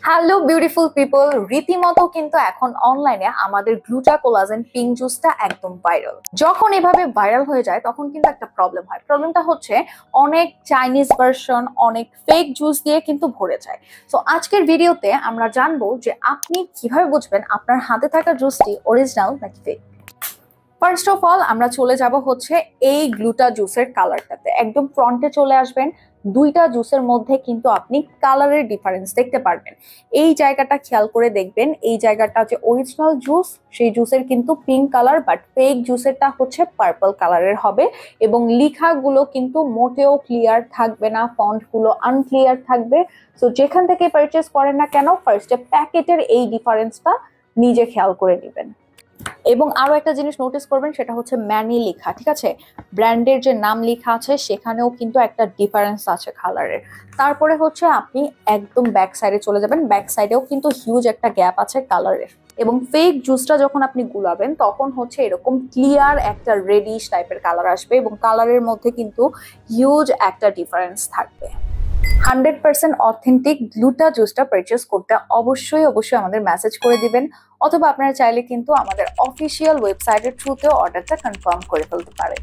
Hello beautiful people, রীতিমতো কিন্তু এখন অনলাইনে আমাদের গ্লুটা কোলাজেন পিঙ্ক জুসটা একদম ভাইরাল। যখন এভাবে ভাইরাল হয়ে যায় তখন কিন্তু একটা প্রবলেম হয়। প্রবলেমটা হচ্ছে অনেক চাইনিজ ভার্সন, অনেক ফেক জুস দিয়ে কিন্তু ভরে যায়। তো আজকের ভিডিওতে আমরা জানবো যে আপনি কিভাবে বুঝবেন আপনার হাতে থাকা জুসটি অরিজিনাল নাকি ফেক। ফার্স্ট অফ অল আমরা চলে যাব হচ্ছে এই গ্লুটা জুসের কালারটাতে। একদম ফ্রন্টে চলে আসবেন, দুইটা জুসের মধ্যে কিন্তু আপনি কালারের ডিফারেন্স দেখতে পারবেন। এই জায়গাটা খেয়াল করে দেখবেন, এই জায়গাটা যে অরিজিনাল জুস সেই জুসের কিন্তু পিঙ্ক কালার, বাট ফেক জুসেরটা হচ্ছে পার্পল কালারের হবে এবং লেখাগুলো কিন্তু মোটেও ক্লিয়ার থাকবে না, ফন্টগুলো আনক্লিয়ার থাকবে। সো যেখান থেকে পারচেস করেন না কেন, ফার্স্টে প্যাকেটের এই ডিফারেন্সটা নিজে খেয়াল করে নেবেন। এবং আরো একটা জিনিস নোটিস করবেন, সেটা হচ্ছে ম্যানি লেখা, ঠিক আছে? ব্র্যান্ডের যে নাম লেখা আছে সেখানেও কিন্তু একটা ডিফারেন্স আছে কালারের। তারপরে হচ্ছে আপনি একদম ব্যাক সাইডে চলে যাবেন, ব্যাক সাইডেও কিন্তু হিউজ একটা গ্যাপ আছে কালারের। এবং ফেক জুসটা যখন আপনি গুলাবেন তখন হচ্ছে এরকম ক্লিয়ার একটা রেডিশ টাইপের কালার আসবে এবং কালারের মধ্যে কিন্তু হিউজ একটা ডিফারেন্স থাকবে। 100% অথেন্টিক গ্লুটা জুসটা পারচেস করতে অবশ্যই আমাদের মেসেজ করে দিবেন, অথবা আপনারা চাইলে কিন্তু আমাদের অফিসিয়াল ওয়েবসাইটের থ্রুতেও অর্ডারটা কনফার্ম করে ফেলতে পারেন।